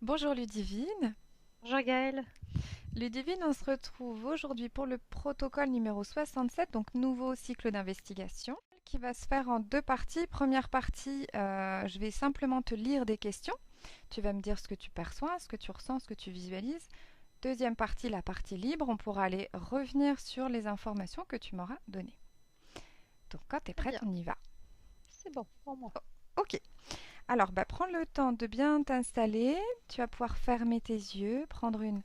Bonjour Ludivine. Bonjour Gaëlle. Ludivine, on se retrouve aujourd'hui pour le protocole numéro 67, donc nouveau cycle d'investigation, qui va se faire en deux parties. Première partie, je vais simplement te lire des questions. Tu vas me dire ce que tu perçois, ce que tu ressens, ce que tu visualises. Deuxième partie, la partie libre, on pourra aller revenir sur les informations que tu m'auras données. Donc quand tu es Très prête, bien, on y va. c'est bon pour moi. Ok. Alors, prends le temps de bien t'installer. Tu vas pouvoir fermer tes yeux, prendre une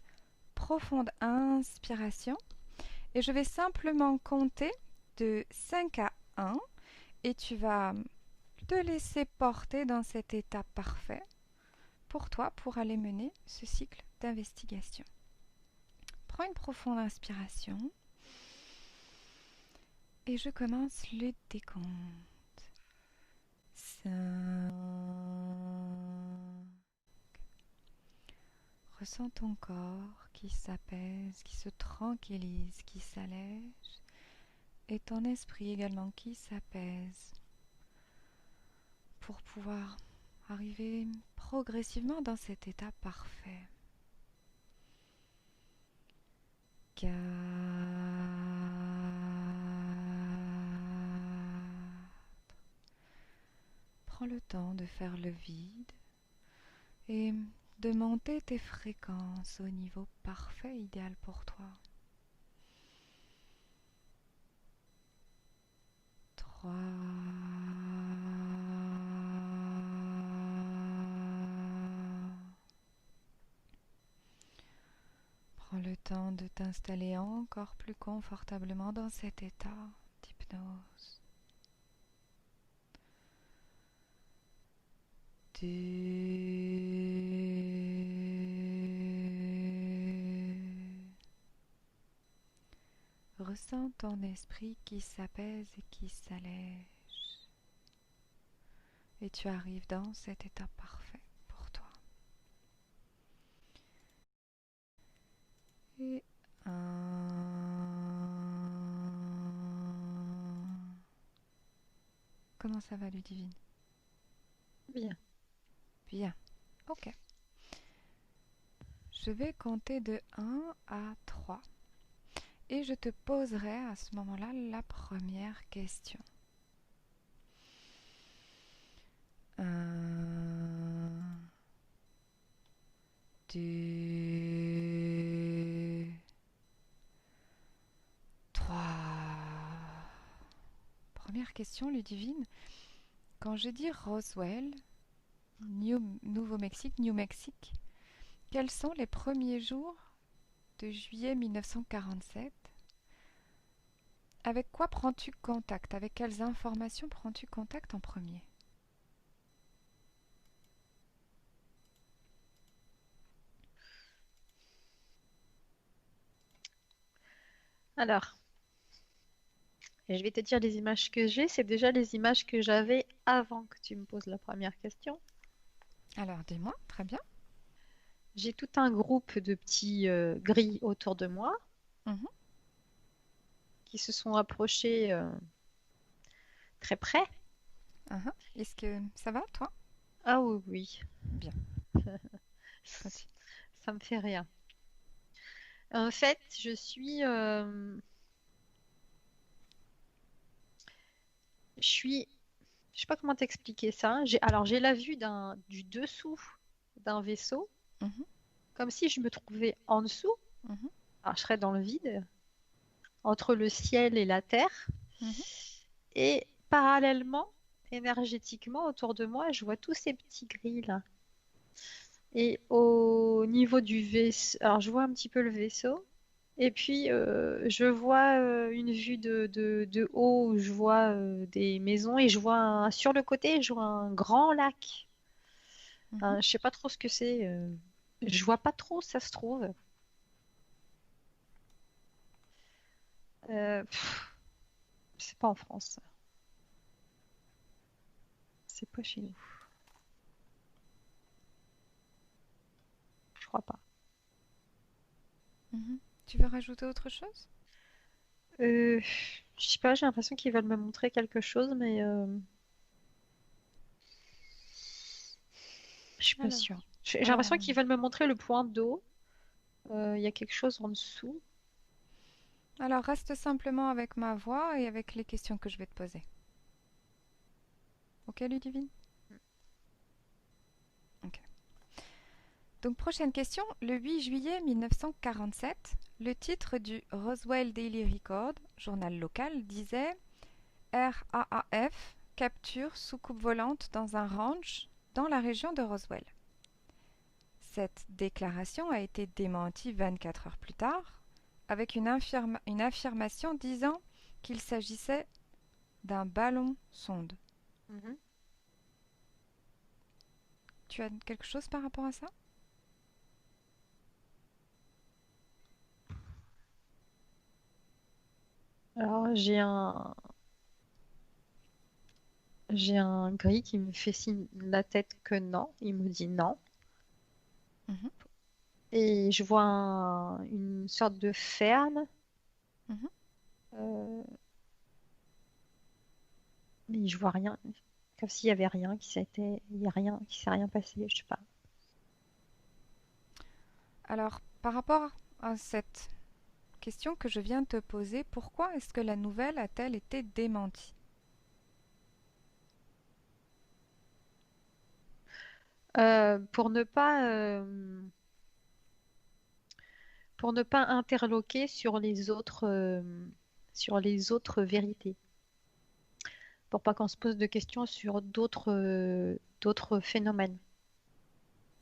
profonde inspiration et je vais simplement compter de 5 à 1 et tu vas te laisser porter dans cet état parfait pour toi pour aller mener ce cycle d'investigation. Prends une profonde inspiration et je commence le décompte. 5. Ressens ton corps qui s'apaise, qui se tranquillise, qui s'allège et ton esprit également qui s'apaise pour pouvoir arriver progressivement dans cet état parfait. 4. Prends le temps de faire le vide et de monter tes fréquences au niveau parfait idéal pour toi. 3. Prends le temps de t'installer encore plus confortablement dans cet état d'hypnose. 2. Ressens ton esprit qui s'apaise et qui s'allège. Et tu arrives dans cet état parfait pour toi. Et 1. Comment ça va, Ludivine? Bien. Bien. Ok. Je vais compter de 1 à 3. Et je te poserai à ce moment-là la première question. 1, 2, 3. Première question, Ludivine. Quand je dis Roswell, Nouveau-Mexique, New Mexique, quels sont les premiers jours de juillet 1947? Avec quoi prends-tu contact? Avec quelles informations prends-tu contact en premier? Alors, je vais te dire les images que j'ai. C'est déjà les images que j'avais avant que tu me poses la première question. Alors, dis-moi, très bien. J'ai tout un groupe de petits gris autour de moi Mhm, qui se sont approchés très près. mhm. Est-ce que ça va, toi? Ah oui, oui, Bien, continue. ça me fait rien. En fait, je sais pas comment t'expliquer ça. Alors, j'ai la vue du dessous d'un vaisseau, Mhm, comme si je me trouvais en dessous. mhm, Alors, je serais dans le vide, entre le ciel et la terre. mhm, Et parallèlement, énergétiquement, autour de moi, je vois tous ces petits gris là. Et au niveau du vaisseau, alors je vois un petit peu le vaisseau. Et puis, je vois une vue de haut où je vois des maisons et sur le côté, je vois un grand lac. mhm. Je sais pas trop ce que c'est. Je vois pas trop, ça se trouve. C'est pas en France, ça. C'est pas chez nous. Je crois pas. Mhm. Tu veux rajouter autre chose? Euh, je sais pas, j'ai l'impression qu'ils veulent me montrer quelque chose, mais je suis pas Alors, sûre. J'ai l'impression Euh, qu'ils veulent me montrer le point d'eau. Il y a quelque chose en dessous. alors reste simplement avec ma voix et avec les questions que je vais te poser. Ok, Ludivine? Ok. Donc prochaine question. Le 8 juillet 1947, le titre du Roswell Daily Record, journal local, disait RAAF capture soucoupe volante dans un ranch dans la région de Roswell. Cette déclaration a été démentie 24 heures plus tard avec une affirmation disant qu'il s'agissait d'un ballon sonde. Mhm. Tu as quelque chose par rapport à ça? Alors j'ai un gris qui me fait signe de la tête que non. Il me dit non. Mhm, Et je vois une sorte de ferme, mhm. euh, mais je vois rien. Comme s'il y avait rien, il y a rien, qui s'est rien passé, je sais pas. Alors, par rapport à cette question que je viens de te poser, pourquoi est-ce que la nouvelle a-t-elle été démentie? Euh, pour ne pas, pour ne pas interloquer sur les autres vérités. Pour pas qu'on se pose de questions sur d'autres phénomènes.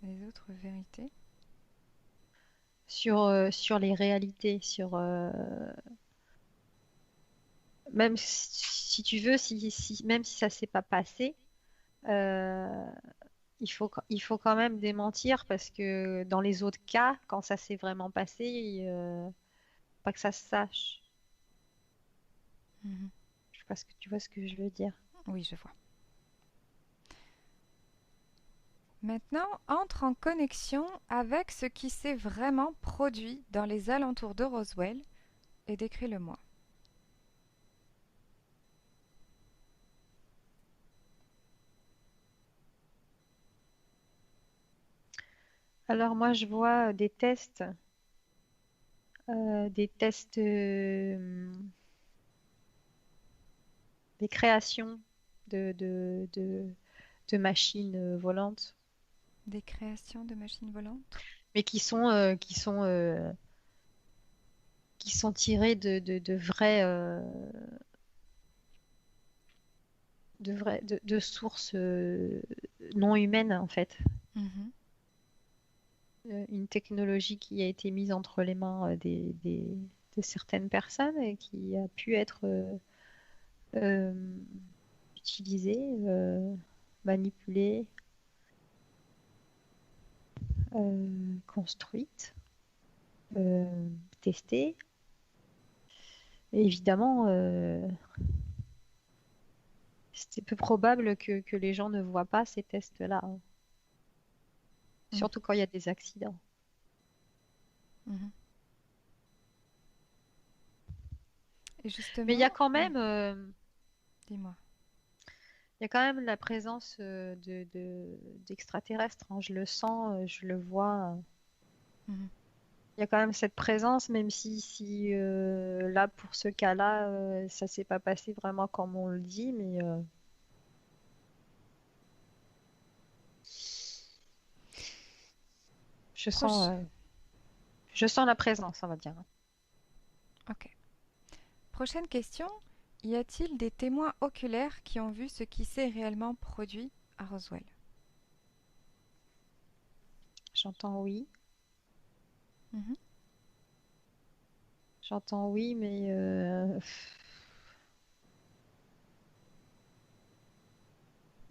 Les autres vérités? Sur les réalités, même si tu veux, même si ça s'est pas passé, euh, il faut quand même démentir parce que dans les autres cas, quand ça s'est vraiment passé, pas que ça se sache. Mhm. Je sais pas ce que tu vois ce que je veux dire. Oui, je vois. Maintenant, entre en connexion avec ce qui s'est vraiment produit dans les alentours de Roswell et décris-le-moi. Alors moi, je vois des tests, des créations de machines volantes, Des créations de machines volantes? mais qui sont tirées de sources non humaines en fait. Mhm. Une technologie qui a été mise entre les mains de certaines personnes et qui a pu être euh, utilisée, manipulée, construite, euh, testée. Et évidemment, c'est peu probable que les gens ne voient pas ces tests-là, hein. Mhm. Surtout quand il y a des accidents. Mhm. Et Mais il y a justement, quand oui, même, dis-moi. il y a quand même la présence d'extraterrestres, hein. Je le sens, je le vois. Mhm. Il y a quand même cette présence, même si là, pour ce cas-là, ça s'est pas passé vraiment comme on le dit, mais je sens, Proche. je sens la présence, on va dire. Ok. Prochaine question. Y a-t-il des témoins oculaires qui ont vu ce qui s'est réellement produit à Roswell? J'entends oui. Mhm. J'entends oui, mais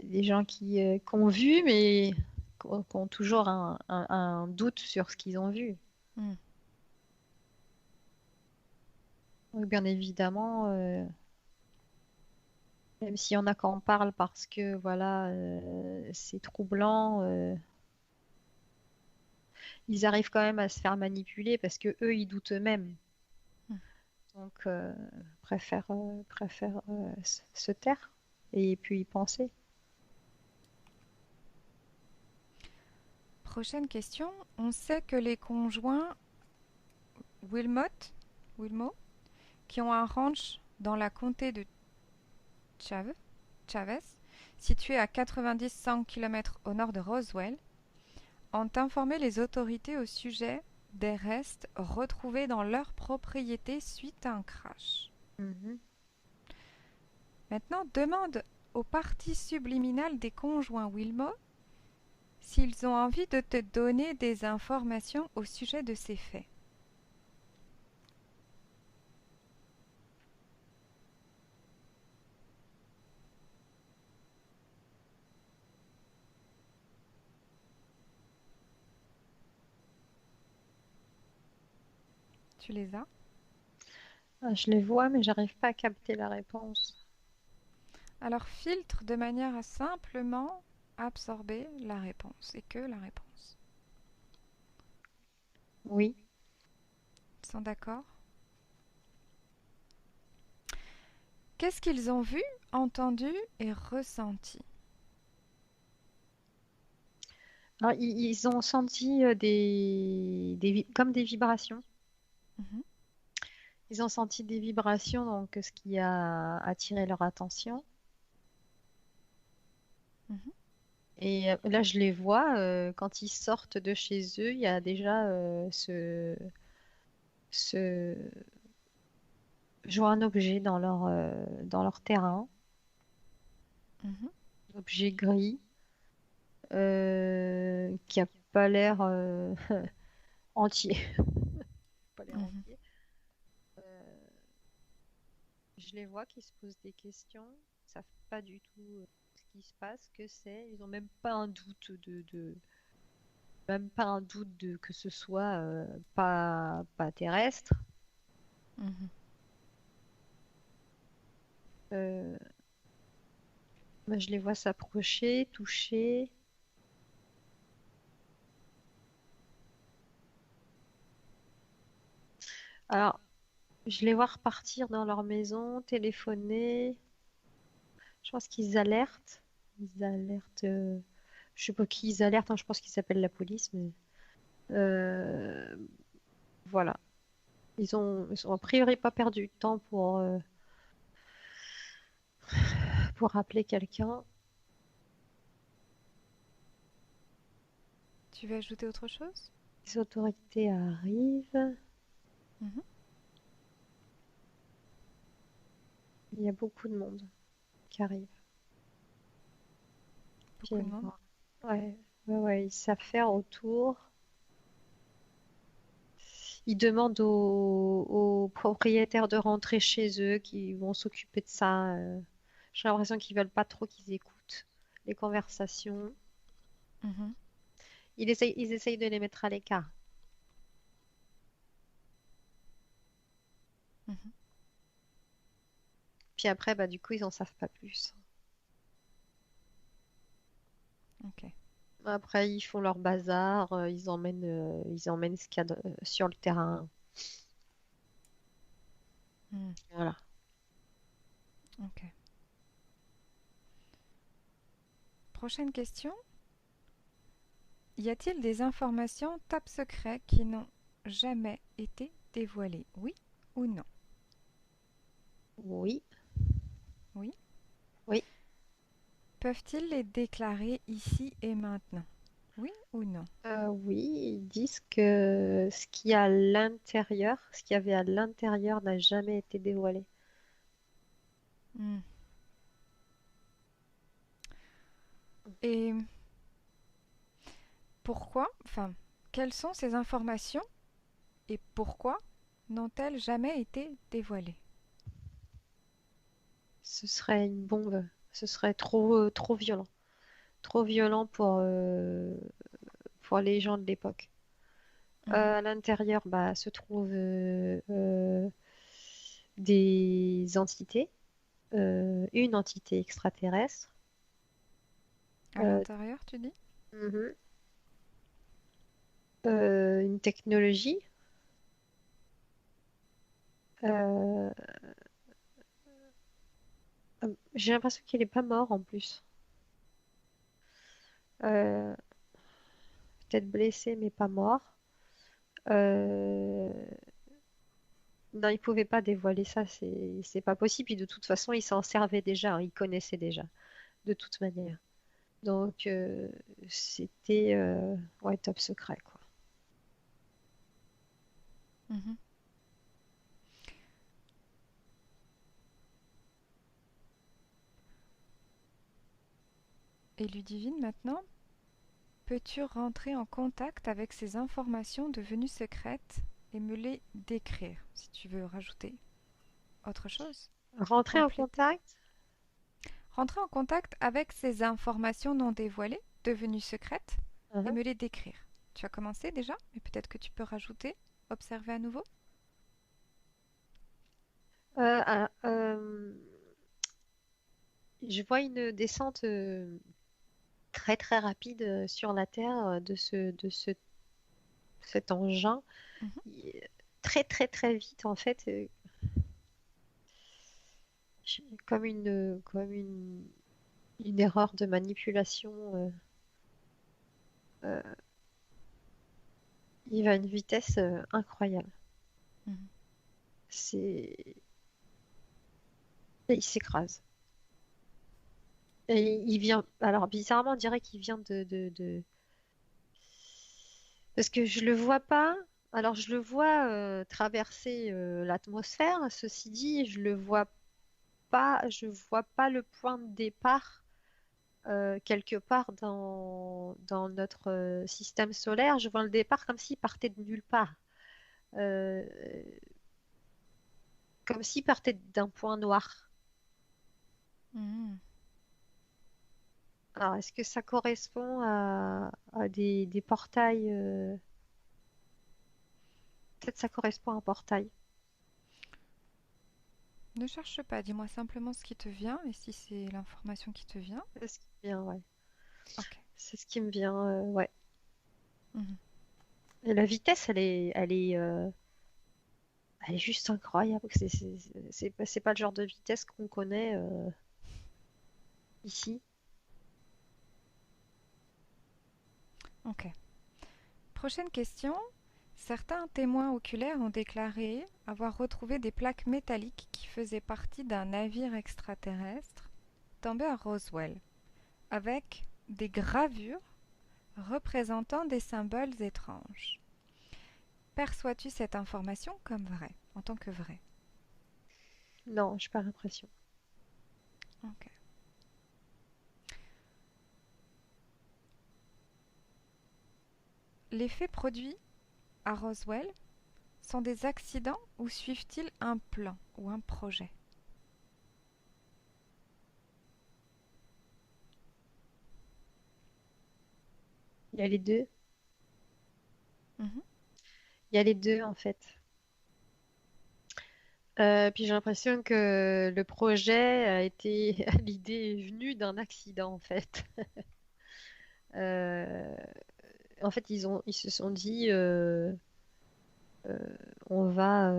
des gens qui ont vu, mais qui ont toujours un doute sur ce qu'ils ont vu. Mhm. Donc, bien évidemment, même s'il y en a qui en parlent parce que voilà, c'est troublant, ils arrivent quand même à se faire manipuler parce que eux, ils doutent eux-mêmes. Mhm. Donc, préfèrent se taire et puis y penser. Prochaine question. On sait que les conjoints Wilmot, Wilmot, qui ont un ranch dans la comté de Chavez, situé à 90-100 km au nord de Roswell, ont informé les autorités au sujet des restes retrouvés dans leur propriété suite à un crash. Mhm. Maintenant, demande aux parties subliminales des conjoints Wilmot s'ils ont envie de te donner des informations au sujet de ces faits. Tu les as? Ah, je les vois, mais j'arrive pas à capter la réponse. Alors filtre de manière à simplement absorber la réponse et que la réponse. Oui. Ils sont d'accord? Qu'est-ce qu'ils ont vu, entendu et ressenti? Alors, ils ont senti comme des vibrations. Mhm, Ils ont senti des vibrations, donc ce qui a attiré leur attention. mhm, Et là, je les vois, quand ils sortent de chez eux, il y a déjà ce... Je vois un objet dans leur terrain, mhm, un objet gris, qui a pas l'air entier. Pas l'air mhm. entier. Euh, je les vois qui se posent des questions, ils savent pas du tout ce qui se passe, que c'est. Ils ont même pas un doute même pas un doute de que ce soit pas terrestre. Mhm. Euh, Moi, je les vois s'approcher, toucher. Alors, je les vois repartir dans leur maison, téléphoner. Je pense qu'ils alertent. Ils alertent. Je sais pas qui ils alertent, hein, je pense qu'ils appellent la police, mais euh, voilà. Ils ont a priori pas perdu de temps pour appeler quelqu'un. Tu veux ajouter autre chose? Les autorités arrivent. Mhm. Il y a beaucoup de monde qui arrive. Puis, Beaucoup de monde. ouais, ouais, ils savent faire autour. Ils demandent aux propriétaires de rentrer chez eux, qui vont s'occuper de ça. J'ai l'impression qu'ils veulent pas trop qu'ils écoutent les conversations. Mhm, Ils essayent de les mettre à l'écart. mhm. Puis après, bah, du coup, ils en savent pas plus. Ok. Après, ils font leur bazar, ils emmènent ce qu'il y a sur le terrain. Mm, Voilà. ok. Prochaine question. Y a-t-il des informations top secrets qui n'ont jamais été dévoilées? Oui ou non? Oui, Oui. oui. Peuvent-ils les déclarer ici et maintenant? Oui ou non? Oui, ils disent que ce qu'il y a à l'intérieur, ce qu'il y avait à l'intérieur n'a jamais été dévoilé. Mm. Et pourquoi, enfin, quelles sont ces informations et pourquoi n'ont-elles jamais été dévoilées? Ce serait une bombe. Ce serait trop violent. Trop violent pour les gens de l'époque. Mhm. À l'intérieur, bah, se trouvent des entités, une entité extraterrestre, À euh, l'intérieur, tu dis? mhm, une technologie. euh, j'ai l'impression qu'il n'est pas mort en plus. Euh, peut-être blessé, mais pas mort. Euh, Non, il pouvait pas dévoiler ça, c'est pas possible. Puis de toute façon, il s'en servait déjà, hein, il connaissait déjà, de toute manière. Donc, c'était ouais, top secret, quoi. Mhm. Et Ludivine, maintenant, peux-tu rentrer en contact avec ces informations devenues secrètes et me les décrire, si tu veux rajouter autre chose, Rentrer en compléter? contact? Rentrer en contact avec ces informations non dévoilées, devenues secrètes, et Mhm. me les décrire. Tu as commencé déjà, mais peut-être que tu peux rajouter, observer à nouveau. Ah, je vois une descente très très rapide sur la Terre cet engin. Mhm. Il- Très très très vite en fait, une erreur de manipulation. Euh, il va à une vitesse incroyable. Mhm. C'est, et il s'écrase. Et il vient, alors bizarrement, on dirait qu'il vient parce que je le vois pas. Alors je le vois traverser l'atmosphère. Ceci dit, je vois pas le point de départ quelque part dans notre système solaire. Je vois le départ comme s'il partait de nulle part. Euh, Comme s'il partait d'un point noir. Mhm. Alors, est-ce que ça correspond à des portails peut-être ça correspond à un portail. Ne cherche pas, dis-moi simplement ce qui te vient et si c'est l'information qui te vient. C'est ce qui me vient, ouais. Ok. C'est ce qui me vient, ouais. Mhm. Et la vitesse, elle est juste incroyable. C'est pas le genre de vitesse qu'on connaît ici. Ok. Prochaine question. Certains témoins oculaires ont déclaré avoir retrouvé des plaques métalliques qui faisaient partie d'un navire extraterrestre tombé à Roswell, avec des gravures représentant des symboles étranges. Perçois-tu cette information comme vraie, en tant que vraie? Non, j'ai pas l'impression. Ok. Les faits produits à Roswell sont des accidents ou suivent-ils un plan ou un projet? Il y a les deux. Mhm. Il y a les deux, en fait. Puis j'ai l'impression que le projet a été, l'idée est venue d'un accident, en fait. Euh, En fait, ils se sont dit, euh, on va,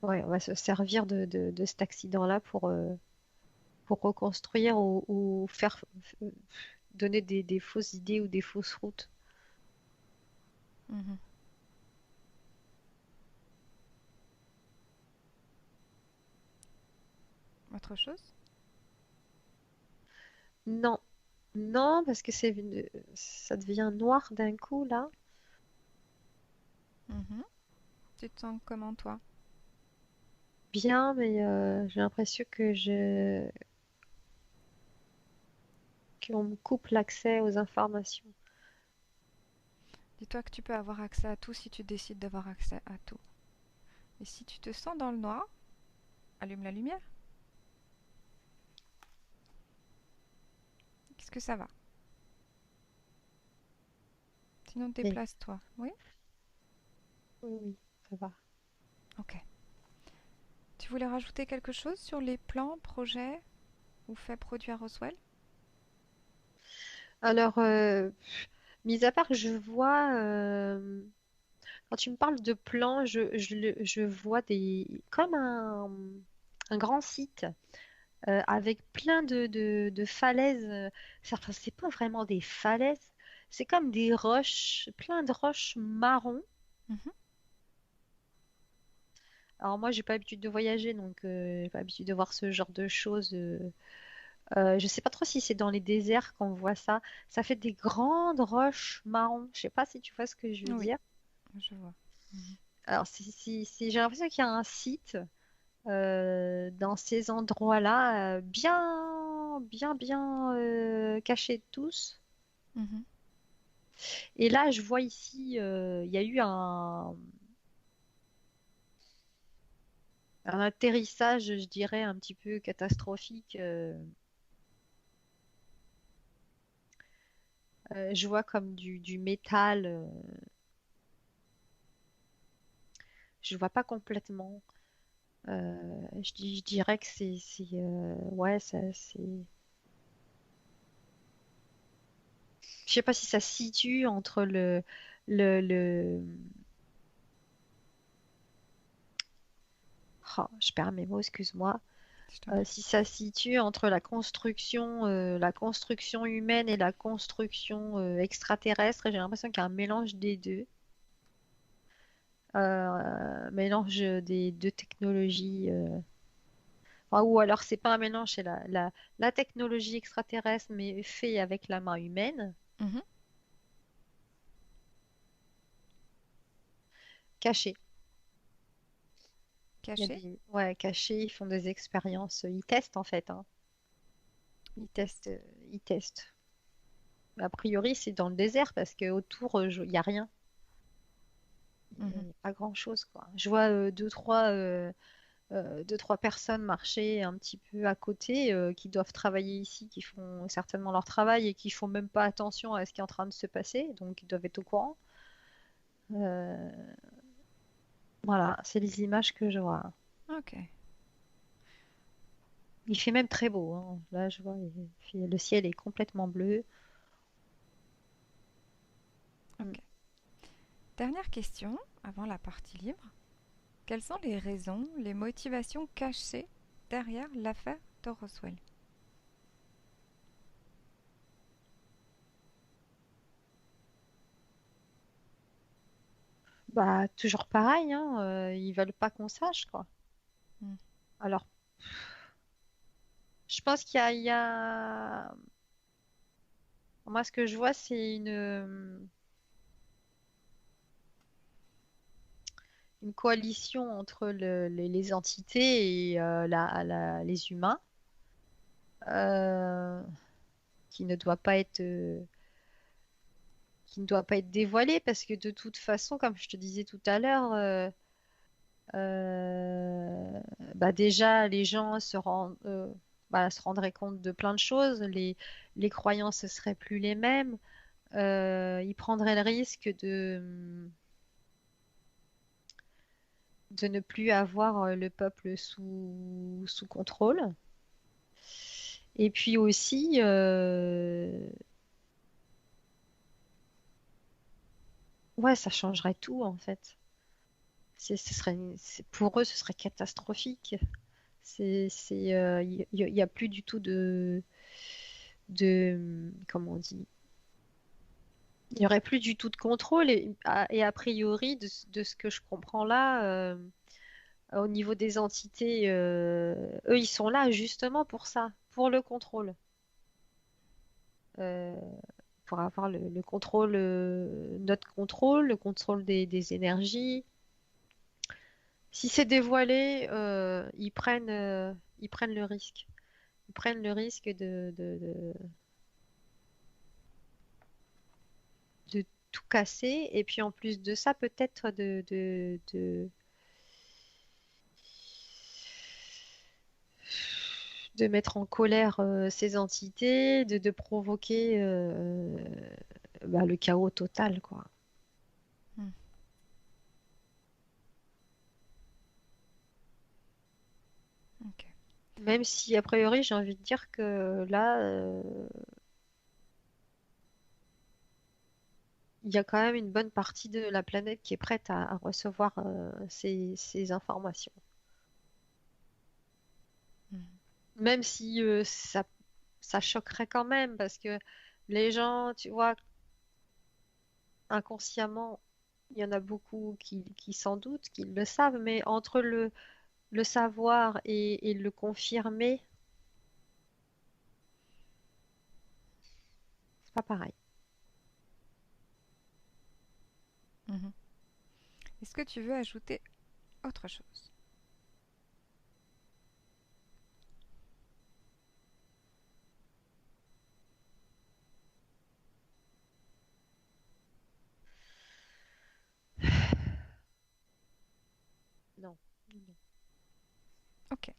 ouais, on va se servir de cet accident-là pour reconstruire ou faire donner des fausses idées ou des fausses routes. Mhm. Autre chose? Non, non, parce que ça devient noir d'un coup là. Mhm. Tu te sens comment toi? Bien, mais j'ai l'impression qu'on me coupe l'accès aux informations. Dis-toi que tu peux avoir accès à tout si tu décides d'avoir accès à tout. Et si tu te sens dans le noir, allume la lumière. Qu'est-ce que ça va? Sinon, Oui, déplace-toi. Oui? oui, oui, ça va. Ok. Tu voulais rajouter quelque chose sur les plans, projets ou faits produits à Roswell? Alors, mis à part que je vois, quand tu me parles de plans, je vois comme un grand site avec plein de falaises. Enfin, c'est pas vraiment des falaises, c'est comme des roches, plein de roches marron. Mhm. Alors moi, j'ai pas l'habitude de voyager, donc j'ai pas l'habitude de voir ce genre de choses. Je sais pas trop si c'est dans les déserts qu'on voit ça. Ça fait des grandes roches marron. Je sais pas si tu vois ce que je veux Oui, dire. je vois. Mhm. Alors, j'ai l'impression qu'il y a un site dans ces endroits-là, bien cachés de tous. Mhm. Et là, je vois ici, il y a eu un atterrissage, je dirais, un petit peu catastrophique. Je vois comme du métal. Je vois pas complètement. Je dirais que ouais, je sais pas si ça se situe entre le, oh, je perds mes mots, excuse-moi. Je t'en prie. Si ça se situe entre la construction humaine et la construction extraterrestre, j'ai l'impression qu'il y a un mélange des deux, mélange des deux technologies. Enfin, ou alors c'est pas un mélange, c'est la technologie extraterrestre mais fait avec la main humaine, Mhm. cachée. Il y a Caché? ouais, cachée, ils font des expériences, ils testent en fait, hein. Il Ils teste. testent, ils testent. A priori, c'est dans le désert parce que autour, il y a rien. Il Mhm. n'y a pas grand-chose, quoi. Je vois deux, trois personnes marcher un petit peu à côté qui doivent travailler ici, qui font certainement leur travail et qui font même pas attention à ce qui est en train de se passer, donc ils doivent être au courant. Euh, voilà, c'est les images que je vois. Ok. Il fait même très beau, hein. Là, je vois, le ciel est complètement bleu. Mm. Ok. Dernière question, avant la partie libre. Quelles sont les raisons, les motivations cachées derrière l'affaire de Roswell? Bah, toujours pareil, hein, ils veulent pas qu'on sache, quoi. Mm. Alors, je pense il y a... Moi, ce que je vois, c'est une coalition entre les entités et les humains euh, qui ne doit pas être, qui ne doit pas être dévoilée parce que de toute façon, comme je te disais tout à l'heure, euh, bah déjà, les gens se rendraient compte de plein de choses, les croyances ne seraient plus les mêmes, ils prendraient le risque de ne plus avoir le peuple sous contrôle. Et puis aussi, ouais, ça changerait tout en fait. Pour eux, ce serait catastrophique. Il y a plus du tout comment on dit, il y aurait plus du tout de contrôle et a priori, de ce que je comprends là, au niveau des entités, eux, ils sont là justement pour ça, pour le contrôle. Euh, pour avoir le contrôle, notre contrôle, le contrôle des énergies. Si c'est dévoilé, ils prennent le risque. Ils prennent le risque de tout casser. Et puis en plus de ça, peut-être de mettre en colère ces entités, de provoquer bah, le chaos total, quoi. Mm. Ok. Même si, a priori, j'ai envie de dire que là, il y a quand même une bonne partie de la planète qui est prête à recevoir ces informations. Mm. Même si ça choquerait quand même, parce que les gens, tu vois, inconsciemment, il y en a beaucoup qui s'en doutent, qui le savent, mais entre le savoir et le confirmer, c'est pas pareil. Mhm. Est-ce que tu veux ajouter autre chose? Non. Non. Ok.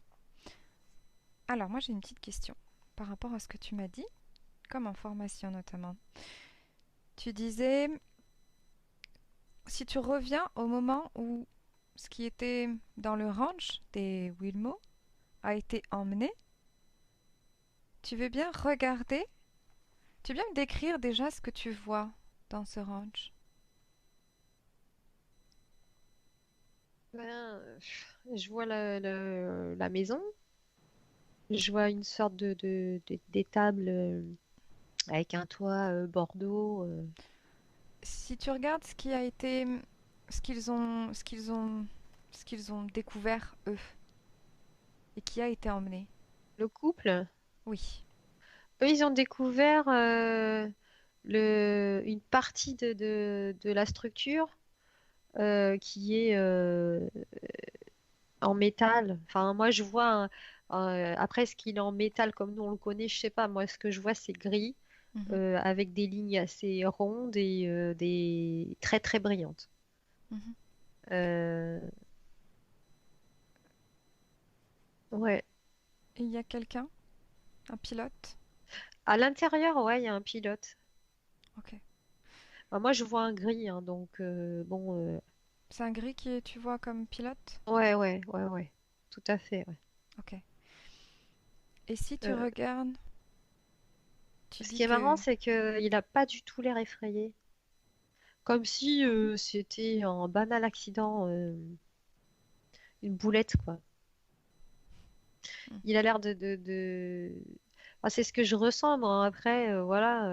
Alors moi j'ai une petite question par rapport à ce que tu m'as dit, comme information notamment. Tu disais, si tu reviens au moment où ce qui était dans le ranch des Wilmo a été emmené, tu veux bien regarder, tu veux bien me décrire déjà ce que tu vois dans ce ranch? Ben, je vois la maison, je vois une sorte d'étable avec un toit bordeaux. Si tu regardes ce qui a été, ce qu'ils ont découvert eux et qui a été emmené. Le couple, Oui. eux, ils ont découvert une partie de la structure qui est en métal. Enfin, moi, je vois après ce qu'il est en métal comme nous on le connaît, je sais pas. Moi, ce que je vois, c'est gris Mhm, avec des lignes assez rondes et des très très brillantes. mhm. Euh, ouais. Et il y a quelqu'un, un pilote. À l'intérieur, ouais, il y a un pilote. Ok. Bah, moi, je vois un gris, hein, donc bon. C'est un gris qui est, tu vois, comme pilote. Ouais, ouais, ouais, ouais. Tout à fait, ouais. Ok. Et si tu Euh, regardes, tu Ce dis qui est marrant, que... c'est qu'il n'a pas du tout l'air effrayé. Comme si Mhm, c'était un banal accident, une boulette, quoi. mhm, Il a l'air Enfin, c'est ce que je ressens, moi. Après, voilà.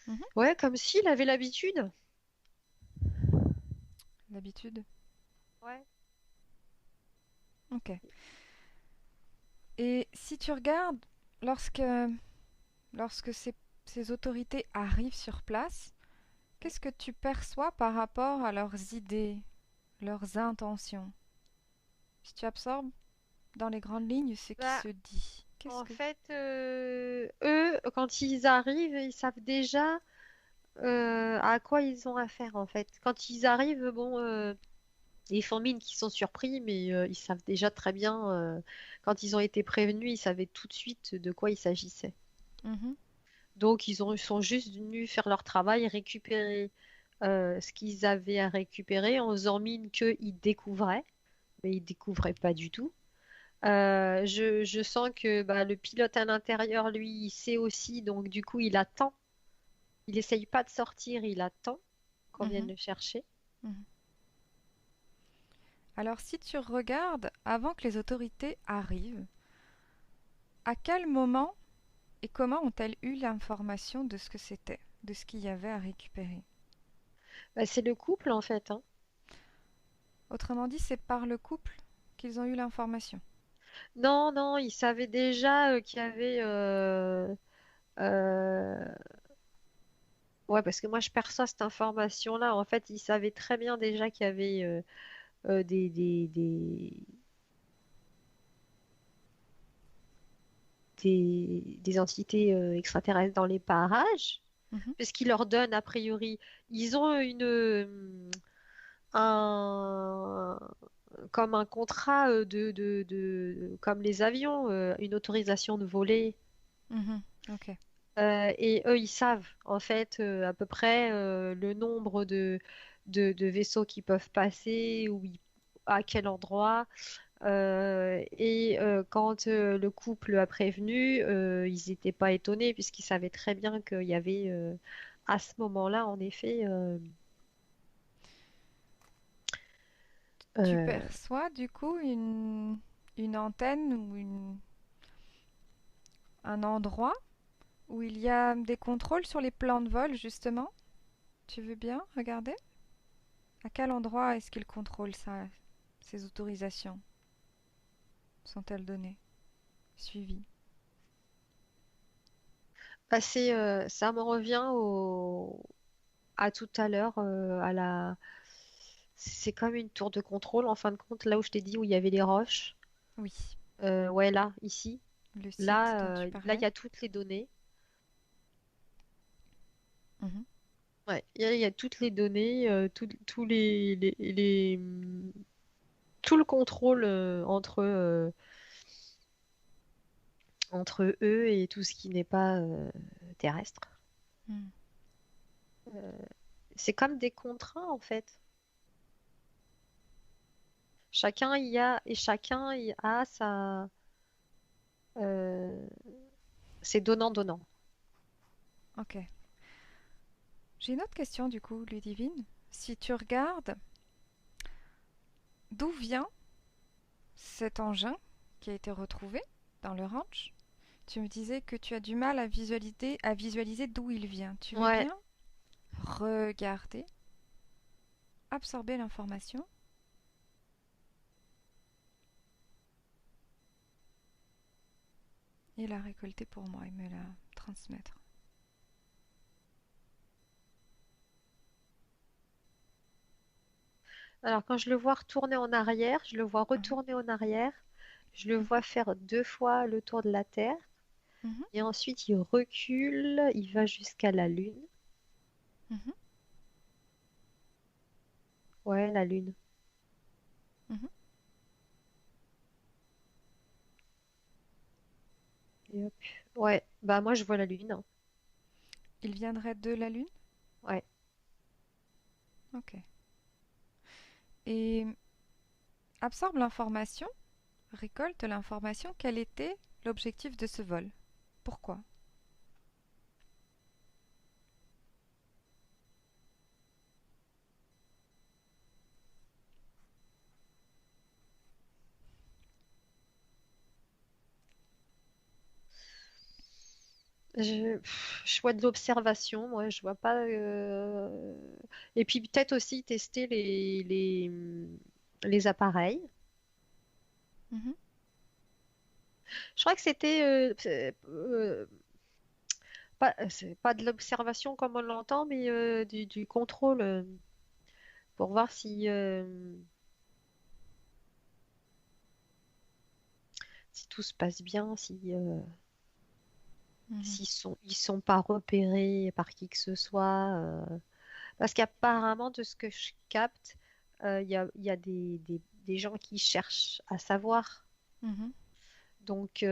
mhm. Ouais, comme s'il avait l'habitude. D'habitude. Ouais. Ok. Et si tu regardes, lorsque, lorsque ces autorités arrivent sur place, qu'est-ce que tu perçois par rapport à leurs idées, leurs intentions? Si tu absorbes dans les grandes lignes ce qui Bah, se dit, qu'est-ce en que... fait, eux, quand ils arrivent, ils savent déjà à quoi ils ont affaire, en fait. Quand ils arrivent, bon, ils font mine qu'ils sont surpris, mais ils savent déjà très bien, quand ils ont été prévenus, ils savaient tout de suite de quoi il s'agissait. Mhm, Donc, ils sont juste venus faire leur travail, récupérer ce qu'ils avaient à récupérer en faisant mine qu'ils découvraient, mais ils découvraient pas du tout. Je sens que bah, le pilote à l'intérieur, lui, il sait aussi, donc du coup, il attend. Il essaye pas de sortir, il attend qu'on vienne mhm, le chercher. mhm. Alors si tu regardes avant que les autorités arrivent, à quel moment et comment ont-elles eu l'information de ce que c'était, de ce qu'il y avait à récupérer? Bah, c'est le couple, en fait, hein. Autrement dit, c'est par le couple qu'ils ont eu l'information. Non, non, il savait déjà qu'il y avait. Euh, Ouais, parce que moi, je perçois cette information-là. En fait, il savait très bien déjà qu'il y avait des entités extraterrestres dans les parages, Mhm, puisqu'ils leur donnent, a priori, ils ont un, comme un contrat comme les avions, une autorisation de voler. mhm. Ok. Et eux, ils savent en fait à peu près le nombre de vaisseaux qui peuvent passer, à quel endroit. Et quand le couple a prévenu, ils n'étaient pas étonnés puisqu'ils savaient très bien qu'il y avait à ce moment-là, en effet, Tu euh, perçois du coup une... une antenne ou un endroit où il y a des contrôles sur les plans de vol, justement? Tu veux bien regarder? À quel endroit est-ce qu'il contrôle ça, ces autorisations? Sont-elles données, suivies? Bah, ça me revient à tout à l'heure, c'est comme une tour de contrôle, en fin de compte, là où je t'ai dit où il y avait les roches. Oui, Ouais, là, ici. le site dont Là, tu là, il y parlais. a toutes les données. Mhm. Ouais, il y a toutes les données, tous tout le contrôle entre eux et tout ce qui n'est pas terrestre. Mm. Euh, c'est comme des contrats en fait. Chacun y a euh, ses donnant-donnant. Ok. J'ai une autre question du coup, Ludivine. Si tu regardes, d'où vient cet engin qui a été retrouvé dans le ranch? Tu me disais que tu as du mal à visualiser d'où il vient. Tu veux Ouais. bien regarder, absorber l'information et la récolter pour moi et me la transmettre. Alors quand je le vois retourner en arrière, je le vois Mhm, retourner en arrière, je le mhm, vois faire 2 fois le tour de la Terre, mhm, et ensuite il recule, il va jusqu'à la Lune. mhm, Ouais, la Lune. mhm. Et hop. Ouais, bah moi je vois la Lune, hein. Il viendrait de la Lune? Ouais. Ok. Et absorbe l'information, récolte l'information. Quel était l'objectif de ce vol? Pourquoi? Je vois de l'observation, moi, je vois pas. Et puis peut-être aussi tester les appareils. Mhm. Je crois que c'était c'est pas de l'observation comme on l'entend, mais du contrôle pour voir si tout se passe bien, Mhm. s'ils sont pas repérés par qui que ce soit. Parce qu'apparemment, de ce que je capte, il y a des gens qui cherchent à savoir, Mhm. donc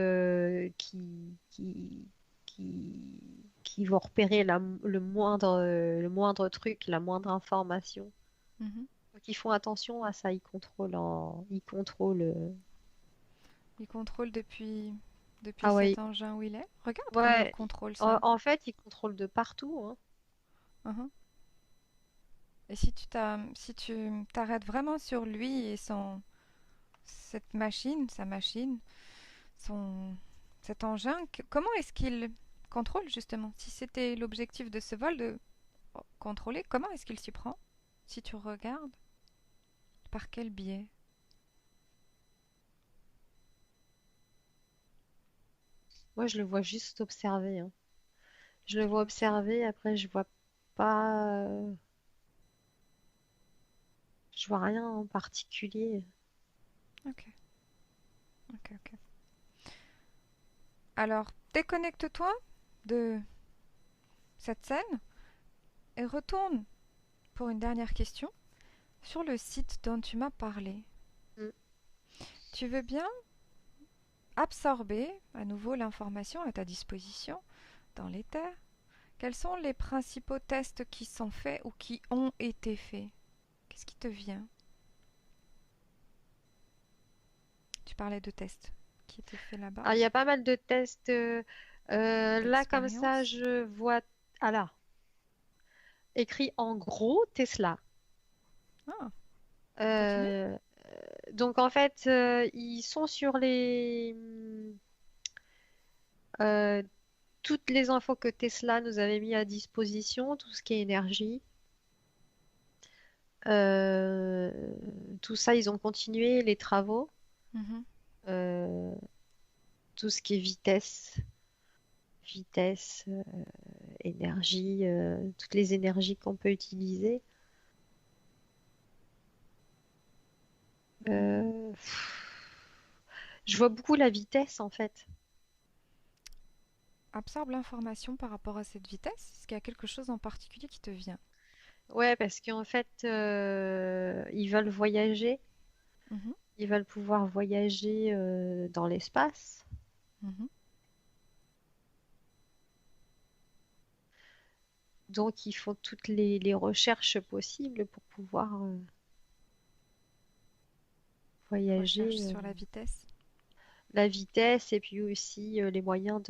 qui vont repérer le moindre truc, la moindre information. Mhm. Donc ils font attention à ça, ils contrôlent. Il contrôle depuis Ah cet ouais, engin où il est. Regarde comment il ouais. contrôle En, ça. en fait, ils contrôlent de partout, hein. Mhm. Et si tu t'arrêtes vraiment sur lui et cette machine, sa machine, son, cet engin, comment est-ce qu'il contrôle justement? Si c'était l'objectif de ce vol de contrôler, comment est-ce qu'il s'y prend? Si tu regardes, par quel biais? Moi, je le vois juste observer, hein. Je le Tu vois l'observes. observer, après, pas, je vois rien en particulier. Ok, ok, ok. Alors, déconnecte-toi de cette scène et retourne pour une dernière question sur le site dont tu m'as parlé. Mm. Tu veux bien absorber à nouveau l'information à ta disposition dans l'éther? Quels sont les principaux tests qui sont faits ou qui ont été faits? Qu'est-ce qui te vient? Tu parlais de tests qui étaient faits là-bas, Ah, il y a pas mal de tests. Là, comme ça, d'expériences. je vois. Ah là, écrit en gros Tesla. Ah, continue. Euh, Donc en fait, ils sont sur euh, toutes les infos que Tesla nous avait mis à disposition, tout ce qui est énergie. Euh, Tout ça, ils ont continué les travaux. Mhm. Euh, tout ce qui est vitesse, énergie, toutes les énergies qu'on peut utiliser. Mhm. Je vois beaucoup la vitesse en fait. Absorbe l'information par rapport à cette vitesse. Est-ce qu'il y a quelque chose en particulier qui te vient? Ouais, parce qu'en fait, ils veulent voyager. Mhm. Ils veulent pouvoir voyager dans l'espace. Mhm. Donc, ils font toutes les recherches possibles pour pouvoir Recherche voyager. sur la vitesse. La vitesse et puis aussi les moyens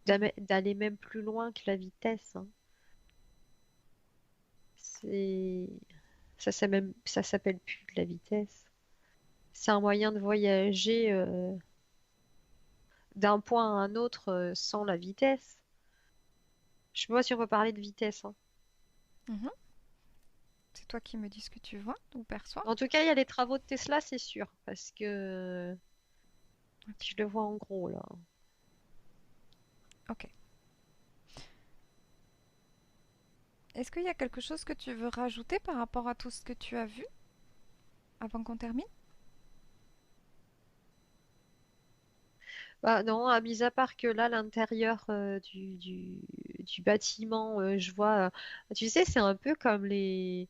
d'aller même plus loin que la vitesse, hein. C'est, ça s'appelle plus de la vitesse. C'est un moyen de voyager d'un point à un autre sans la vitesse. Je sais pas si on peut parler de vitesse, hein. Mhm. C'est toi qui me dis ce que tu vois ou perçois. En tout cas, il y a les travaux de Tesla, c'est sûr, parce que Ok. je le vois en gros là. Ok. Est-ce qu'il y a quelque chose que tu veux rajouter par rapport à tout ce que tu as vu avant qu'on termine? Bah non, mis à part que là, l'intérieur du bâtiment, je vois, tu sais, c'est un peu comme il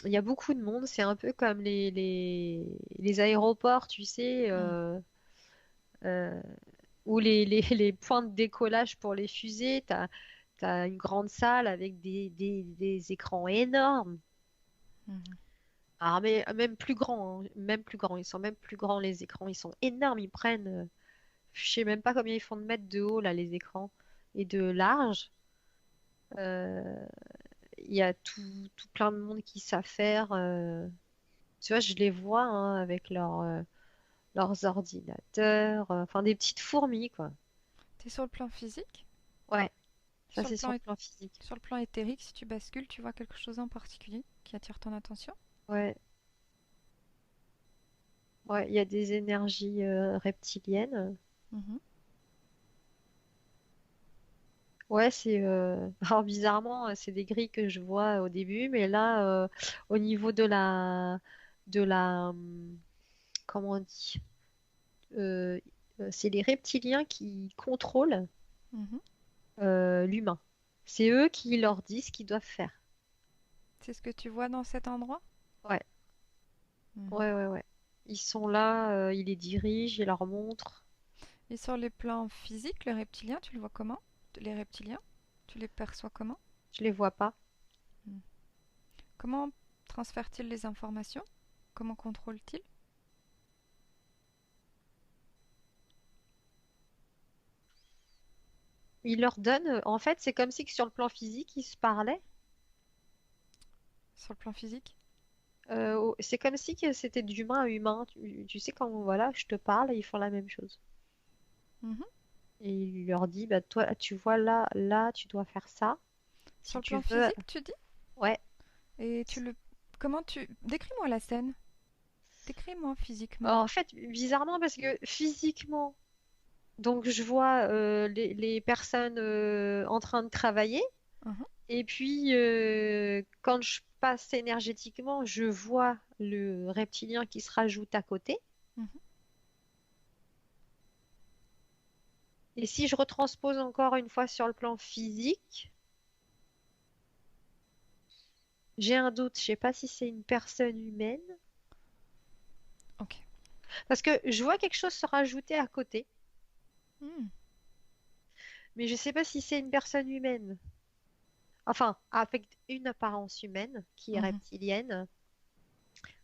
y a beaucoup de monde, c'est un peu comme les aéroports, tu sais, Hmm. euh, ou les points de décollage pour les fusées, t'as une grande salle avec des écrans énormes. Mhm. Ah, mais même plus grand, hein, même plus grand, ils sont même plus grands les écrans, ils sont énormes, ils prennent. Je sais même pas combien ils font de mètres de haut là les écrans et de large. Euh, Il y a tout plein de monde qui savent faire. Tu vois, je les vois hein, avec leurs ordinateurs, enfin des petites fourmis quoi. T'es sur le plan physique? Ouais, ça Sur le c'est sur plan, le plan physique. sur le plan éthérique, si tu bascules, tu vois quelque chose en particulier qui attire ton attention? Ouais, ouais, il y a des énergies reptiliennes. Mhm. Ouais, c'est alors bizarrement, c'est des grilles que je vois au début, mais là, au niveau de la comment on dit? euh, c'est les reptiliens qui contrôlent Mhm. l'humain. C'est eux qui leur disent ce qu'ils doivent faire. C'est ce que tu vois dans cet endroit? Ouais, Mhm. ouais. Ils sont là, ils les dirigent, ils leur montrent. Et sur les plans physiques, le reptilien, tu le vois comment? Les reptiliens, tu les perçois comment? Je les vois pas. Hmm. Comment transfèrent-ils les informations? Comment contrôlent-ils? Ils leur donnent, en fait, c'est comme si que sur le plan physique, ils se parlaient. Sur le plan physique? C'est comme si que c'était d'humain à humain. Tu sais, quand voilà, je te parle, ils font la même chose. Mhm. Et il leur dit, bah, toi, tu vois là, tu dois faire ça. Sur Si le tu plan veux, physique, tu dis? ouais. Et tu le... Comment tu... Décris-moi la scène. Décris-moi physiquement. En fait, bizarrement, parce que physiquement, donc je vois les personnes en train de travailler. Mhm. Et puis, quand je passe énergétiquement, je vois le reptilien qui se rajoute à côté. Mhm. Et si je retranspose encore une fois sur le plan physique, j'ai un doute. Je sais pas si c'est une personne humaine. Ok. Parce que je vois quelque chose se rajouter à côté. Hmm. Mais je sais pas si c'est une personne humaine. Enfin, avec une apparence humaine qui est Mhm. reptilienne.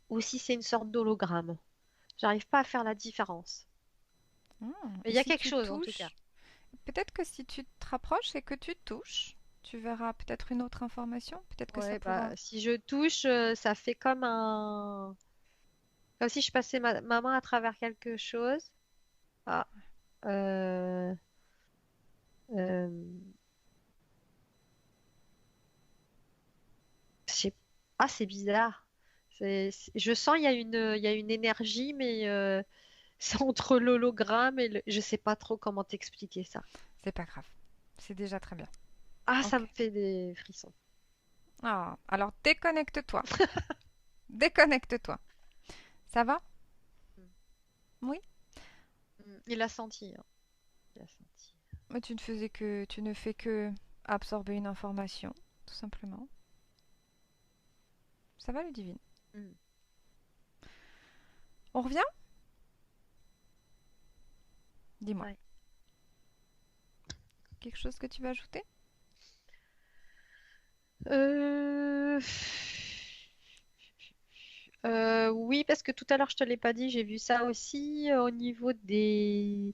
Ou si c'est une sorte d'hologramme. J'arrive pas à faire la différence. Ah. Mais Et il y a si quelque tu chose en tout cas. touches, peut-être que si tu te rapproches et que tu touches, Tu verras peut-être une autre information, peut-être que ça Ouais, pourra. bah, si je touche, ça fait comme si je passais ma main à travers quelque chose. Ah, euh, euh, je sais- ah, c'est bizarre. Je sens il y a une énergie, mais c'est entre l'hologramme et je sais pas trop comment t'expliquer ça. C'est pas grave. C'est déjà très bien. Ah, ça me Ok. fait des frissons. Ah, alors déconnecte-toi. Déconnecte-toi. Ça va? Mm. Oui? Il a senti, hein. Il a senti. Mais tu ne fais que absorber une information, tout simplement. Ça va, Ludivine? Mm. On revient? Dis-moi. Ouais. Quelque chose que tu veux ajouter? Euh, oui, parce que tout à l'heure, je te l'ai pas dit, j'ai vu ça aussi au niveau des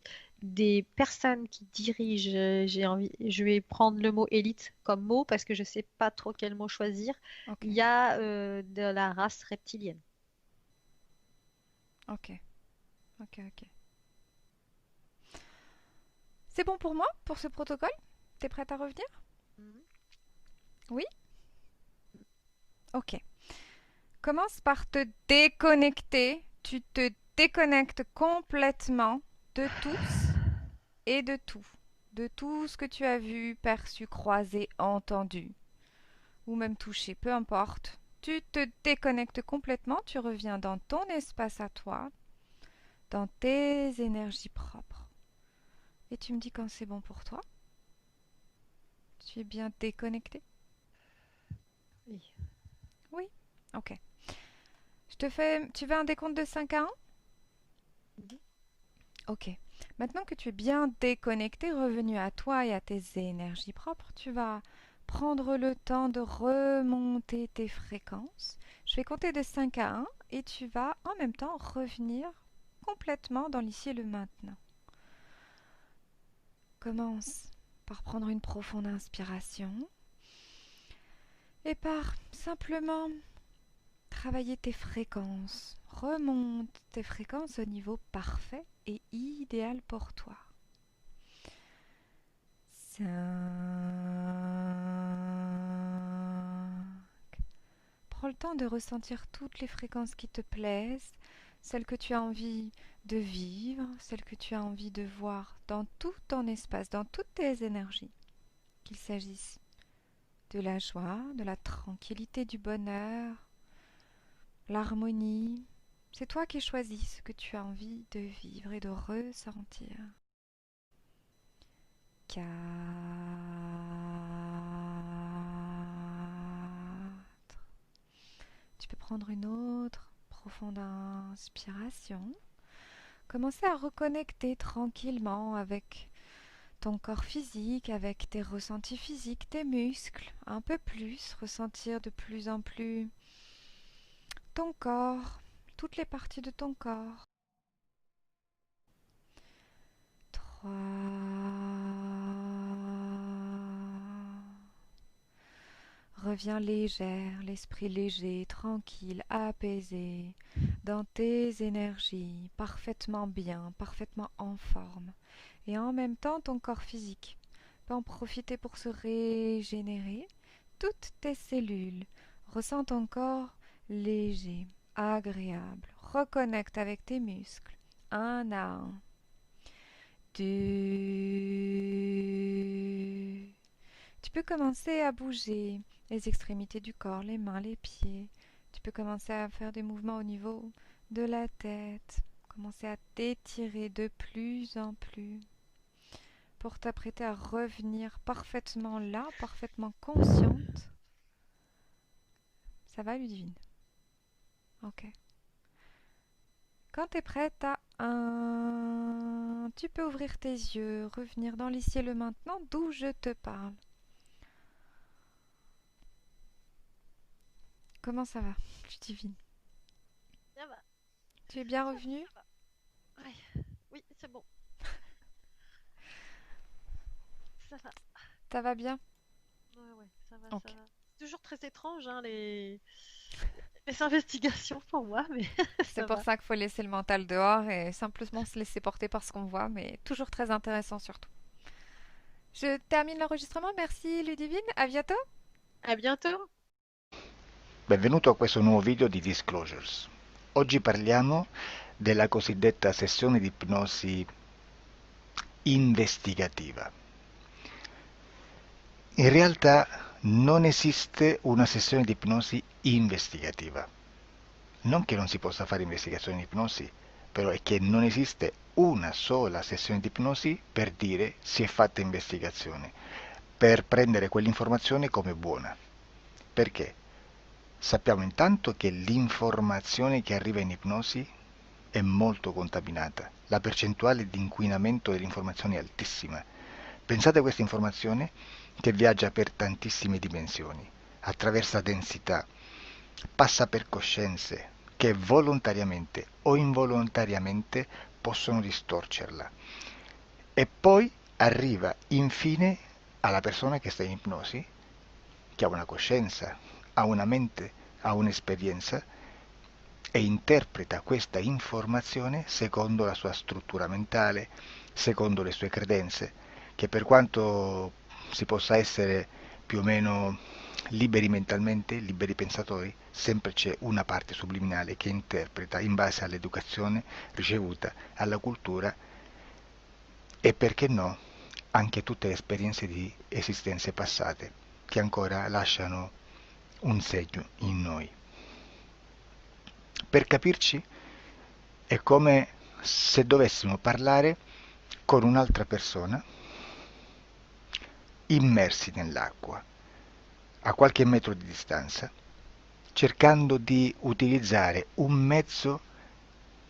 personnes qui dirigent. J'ai envie, je vais prendre le mot élite comme mot parce que je sais pas trop quel mot choisir. Ok, Il y a de la race reptilienne. ok, ok. C'est bon pour moi, pour ce protocole? T'es prête à revenir? Mhm. Oui? Ok. Commence par te déconnecter. Tu te déconnectes complètement de tous et de tout. De tout ce que tu as vu, perçu, croisé, entendu, ou même touché, peu importe. Tu te déconnectes complètement, tu reviens dans ton espace à toi, dans tes énergies propres. Et tu me dis quand c'est bon pour toi. Tu es bien déconnecté? Oui. Oui. Ok. Je te fais. Tu veux un décompte de 5 à 1? Mhm. Ok. Maintenant que tu es bien déconnecté, revenu à toi et à tes énergies propres, tu vas prendre le temps de remonter tes fréquences. Je vais compter de 5 à 1 et tu vas en même temps revenir complètement dans l'ici et le maintenant. Commence par prendre une profonde inspiration et par simplement travailler tes fréquences. Remonte tes fréquences au niveau parfait et idéal pour toi. 5. Prends le temps de ressentir toutes les fréquences qui te plaisent, celles que tu as envie de vivre, celles que tu as envie de voir dans tout ton espace, dans toutes tes énergies. Qu'il s'agisse de la joie, de la tranquillité, du bonheur, l'harmonie. C'est toi qui choisis ce que tu as envie de vivre et de ressentir. 4. Tu peux prendre une autre profonde inspiration. Commencer à reconnecter tranquillement avec ton corps physique, avec tes ressentis physiques, tes muscles, un peu plus, ressentir de plus en plus ton corps, toutes les parties de ton corps. 3. Reviens légère, l'esprit léger, tranquille, apaisé, dans tes énergies, parfaitement bien, parfaitement en forme. Et en même temps, ton corps physique peut en profiter pour se régénérer. Toutes tes cellules. Ressens ton corps léger, agréable. Reconnecte avec tes muscles, un à un. 2. Tu peux commencer à bouger les extrémités du corps, les mains, les pieds. Tu peux commencer à faire des mouvements au niveau de la tête. Commencer à t'étirer de plus en plus pour t'apprêter à revenir parfaitement là, parfaitement consciente. Ça va, Ludivine? Ok. Quand tu es prête à un, tu peux ouvrir tes yeux, revenir dans l'ici et le maintenant d'où je te parle. Comment ça va, Ludivine? Ça va, Tu es bien ça va, revenue? ça va. Ouais. Oui, c'est bon. Ça va. Ça va bien? Ouais, ouais, ça va, ça Ok. va. C'est toujours très étrange, hein, les investigations pour moi, mais C'est ça pour va. ça qu'il faut laisser le mental dehors et simplement se laisser porter par ce qu'on voit, mais toujours très intéressant surtout. Je termine l'enregistrement. Merci Ludivine. À bientôt. À bientôt! Benvenuto a questo nuovo video di Disclosures. Oggi parliamo della cosiddetta sessione di ipnosi investigativa. In realtà non esiste una sessione di ipnosi investigativa. Non che non si possa fare investigazione di ipnosi, però è che non esiste una sola sessione di ipnosi per dire si è fatta investigazione, per prendere quell'informazione come buona. Perché? Sappiamo intanto che l'informazione che arriva in ipnosi è molto contaminata. La percentuale di inquinamento dell'informazione è altissima. Pensate a questa informazione che viaggia per tantissime dimensioni, attraversa densità, passa per coscienze che volontariamente o involontariamente possono distorcerla. E poi arriva infine alla persona che sta in ipnosi, che ha una coscienza, ha una mente, ha un'esperienza e interpreta questa informazione secondo la sua struttura mentale, secondo le sue credenze, che per quanto si possa essere più o meno liberi mentalmente, liberi pensatori, sempre c'è una parte subliminale che interpreta in base all'educazione ricevuta, alla cultura e perché no, anche tutte le esperienze di esistenze passate che ancora lasciano un segno in noi. Per capirci, è come se dovessimo parlare con un'altra persona immersi nell'acqua, a qualche metro di distanza, cercando di utilizzare un mezzo,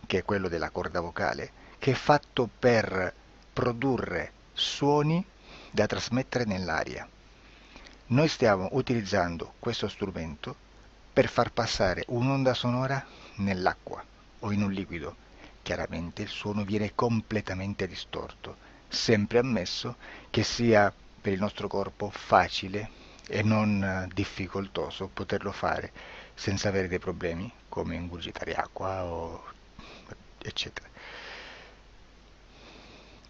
che è quello della corda vocale, che è fatto per produrre suoni da trasmettere nell'aria. Noi stiamo utilizzando questo strumento per far passare un'onda sonora nell'acqua o in un liquido. Chiaramente il suono viene completamente distorto, sempre ammesso che sia per il nostro corpo facile e non difficoltoso poterlo fare senza avere dei problemi come ingurgitare acqua o eccetera.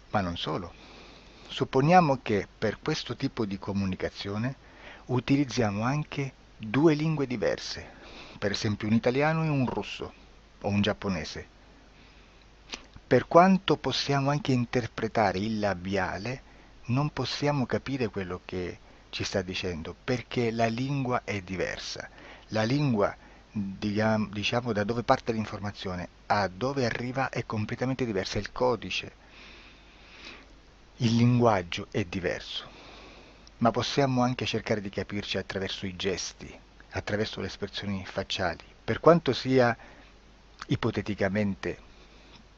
Ma non solo. Supponiamo che per questo tipo di comunicazione utilizziamo anche due lingue diverse, per esempio un italiano e un russo o un giapponese. Per quanto possiamo anche interpretare il labiale, non possiamo capire quello che ci sta dicendo, perché la lingua è diversa. La lingua, diciamo, da dove parte l'informazione a dove arriva è completamente diversa, il codice, il linguaggio è diverso, ma possiamo anche cercare di capirci attraverso i gesti, attraverso le espressioni facciali. Per quanto sia ipoteticamente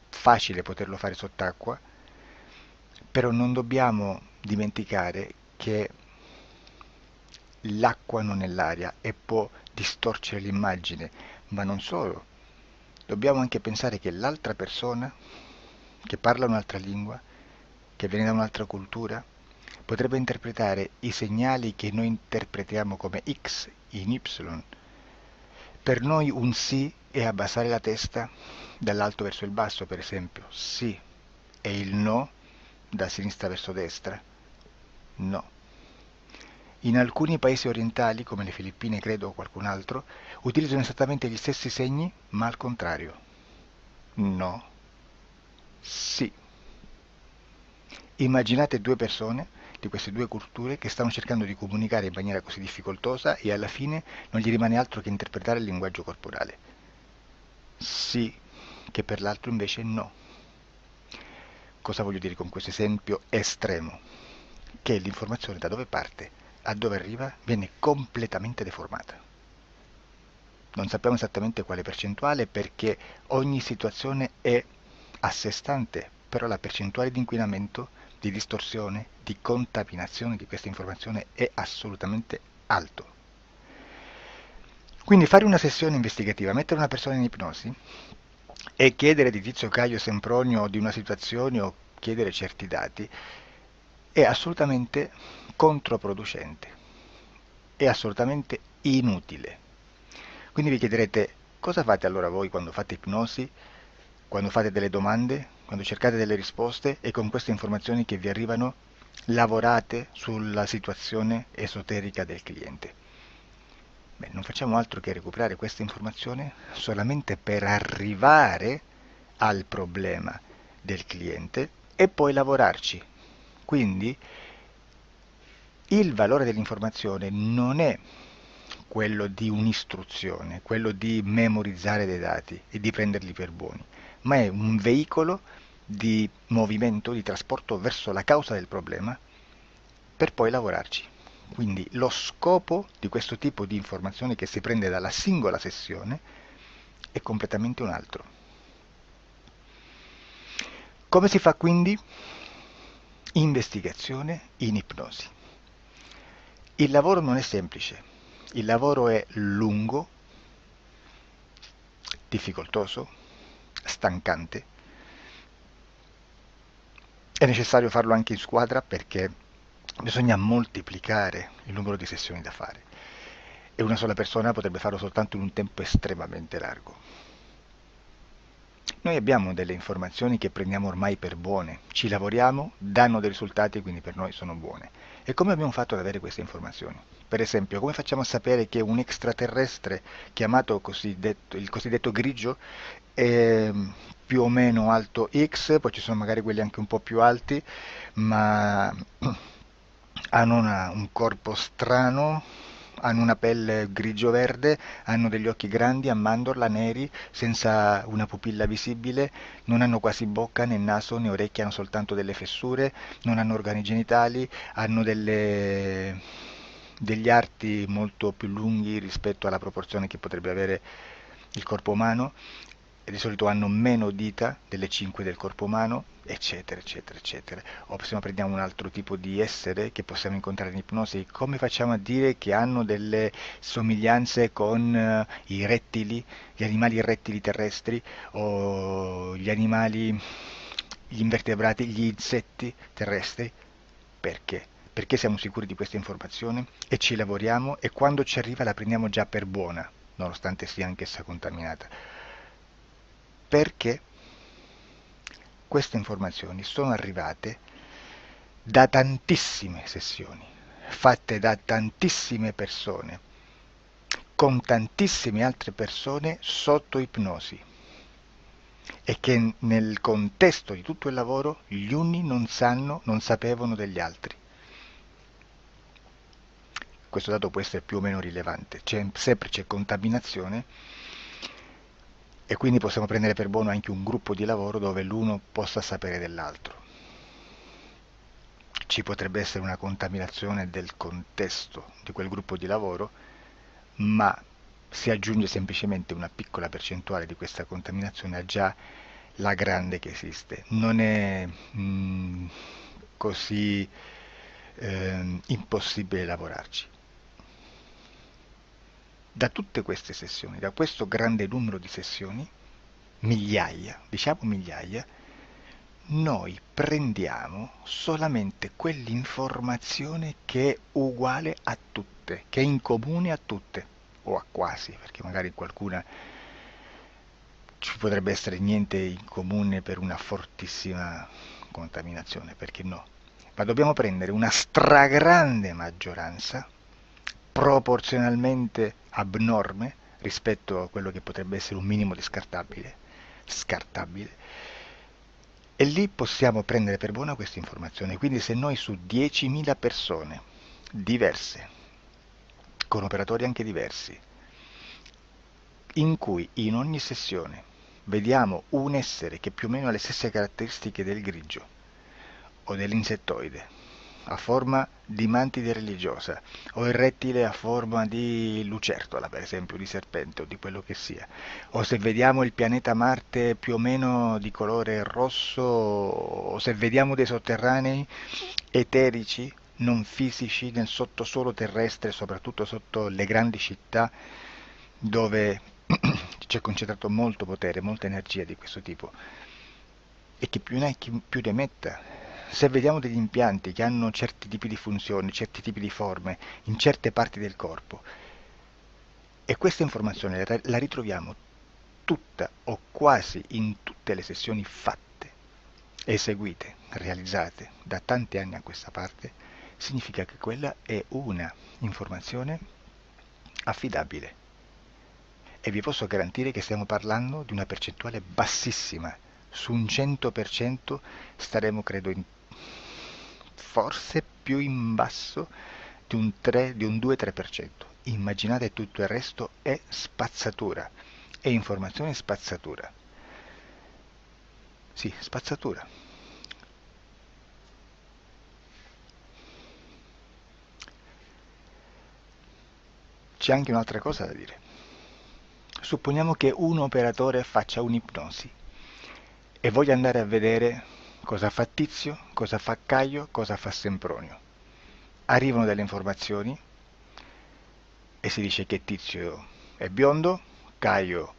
facile poterlo fare sott'acqua, però non dobbiamo dimenticare che l'acqua non è l'aria e può distorcere l'immagine, ma non solo. Dobbiamo anche pensare che l'altra persona, che parla un'altra lingua, che viene da un'altra cultura, potrebbe interpretare i segnali che noi interpretiamo come X in Y. Per noi un sì è abbassare la testa dall'alto verso il basso, per esempio, sì, e il no da sinistra verso destra, no. In alcuni paesi orientali, come le Filippine credo o qualcun altro, utilizzano esattamente gli stessi segni, ma al contrario. No, sì. Immaginate due persone di queste due culture che stanno cercando di comunicare in maniera così difficoltosa e alla fine non gli rimane altro che interpretare il linguaggio corporale. Sì, che per l'altro invece no. Cosa voglio dire con questo esempio estremo? Che l'informazione da dove parte a dove arriva viene completamente deformata. Non sappiamo esattamente quale percentuale perché ogni situazione è a sé stante, però la percentuale di inquinamento, di distorsione, di contaminazione di questa informazione è assolutamente alto. Quindi fare una sessione investigativa, mettere una persona in ipnosi e chiedere di Tizio Caio Sempronio di una situazione o chiedere certi dati è assolutamente controproducente. è assolutamente inutile. Quindi vi chiederete, cosa fate allora voi quando fate ipnosi, quando fate delle domande, quando cercate delle risposte e con queste informazioni che vi arrivano lavorate sulla situazione esoterica del cliente? Beh, non facciamo altro che recuperare questa informazione solamente per arrivare al problema del cliente e poi lavorarci. Quindi il valore dell'informazione non è quello di un'istruzione, quello di memorizzare dei dati e di prenderli per buoni, ma è un veicolo di movimento, di trasporto verso la causa del problema per poi lavorarci. Quindi lo scopo di questo tipo di informazione che si prende dalla singola sessione è completamente un altro. Come si fa quindi? Investigazione in ipnosi. Il lavoro non è semplice, il lavoro è lungo, difficoltoso, stancante. È necessario farlo anche in squadra perché bisogna moltiplicare il numero di sessioni da fare e una sola persona potrebbe farlo soltanto in un tempo estremamente largo. Noi abbiamo delle informazioni che prendiamo ormai per buone, ci lavoriamo, danno dei risultati e quindi per noi sono buone. E come abbiamo fatto ad avere queste informazioni? Per esempio, come facciamo a sapere che un extraterrestre chiamato il cosiddetto grigio è più o meno alto X, poi ci sono magari quelli anche un po' più alti, ma hanno un corpo strano, hanno una pelle grigio-verde, hanno degli occhi grandi a mandorla, neri, senza una pupilla visibile, non hanno quasi bocca né naso né orecchie, hanno soltanto delle fessure, non hanno organi genitali, hanno degli arti molto più lunghi rispetto alla proporzione che potrebbe avere il corpo umano, e di solito hanno meno dita delle 5 del corpo umano, eccetera, eccetera, eccetera. O se no prendiamo un altro tipo di essere che possiamo incontrare in ipnosi, come facciamo a dire che hanno delle somiglianze con i rettili, gli animali rettili terrestri o gli invertebrati, gli insetti terrestri? Perché? Perché siamo sicuri di questa informazione e ci lavoriamo e quando ci arriva la prendiamo già per buona, nonostante sia anch'essa contaminata. Perché queste informazioni sono arrivate da tantissime sessioni, fatte da tantissime persone, con tantissime altre persone sotto ipnosi, e che nel contesto di tutto il lavoro gli uni non sapevano degli altri. Questo dato può essere più o meno rilevante, sempre c'è contaminazione e quindi possiamo prendere per buono anche un gruppo di lavoro dove l'uno possa sapere dell'altro. Ci potrebbe essere una contaminazione del contesto di quel gruppo di lavoro, ma si aggiunge semplicemente una piccola percentuale di questa contaminazione a già la grande che esiste. Non è così impossibile lavorarci. Da tutte queste sessioni, da questo grande numero di sessioni, migliaia, diciamo migliaia, noi prendiamo solamente quell'informazione che è uguale a tutte, che è in comune a tutte, o a quasi, perché magari qualcuna ci potrebbe essere niente in comune per una fortissima contaminazione, perché no? Ma dobbiamo prendere una stragrande maggioranza, proporzionalmente abnorme rispetto a quello che potrebbe essere un minimo di scartabile, e lì possiamo prendere per buona questa informazione. Quindi se noi su 10.000 persone diverse, con operatori anche diversi, in cui in ogni sessione vediamo un essere che più o meno ha le stesse caratteristiche del grigio o dell'insettoide, a forma di mantide religiosa, o il rettile a forma di lucertola, per esempio, di serpente o di quello che sia, o se vediamo il pianeta Marte più o meno di colore rosso, o se vediamo dei sotterranei eterici, non fisici, nel sottosuolo terrestre, soprattutto sotto le grandi città, dove c'è concentrato molto potere, molta energia di questo tipo, e chi più ne ha, chi più ne metta, se vediamo degli impianti che hanno certi tipi di funzioni, certi tipi di forme in certe parti del corpo, e questa informazione la ritroviamo tutta o quasi in tutte le sessioni fatte, eseguite, realizzate da tanti anni a questa parte, significa che quella è una informazione affidabile. E vi posso garantire che stiamo parlando di una percentuale bassissima. Su un 100% staremo, credo, forse più in basso di un 2-3%. Immaginate, tutto il resto è spazzatura, è informazione spazzatura. Sì, spazzatura. C'è anche un'altra cosa da dire. Supponiamo che un operatore faccia un'ipnosi e voglia andare a vedere cosa fa Tizio, cosa fa Caio, cosa fa Sempronio. Arrivano delle informazioni e si dice che Tizio è biondo, Caio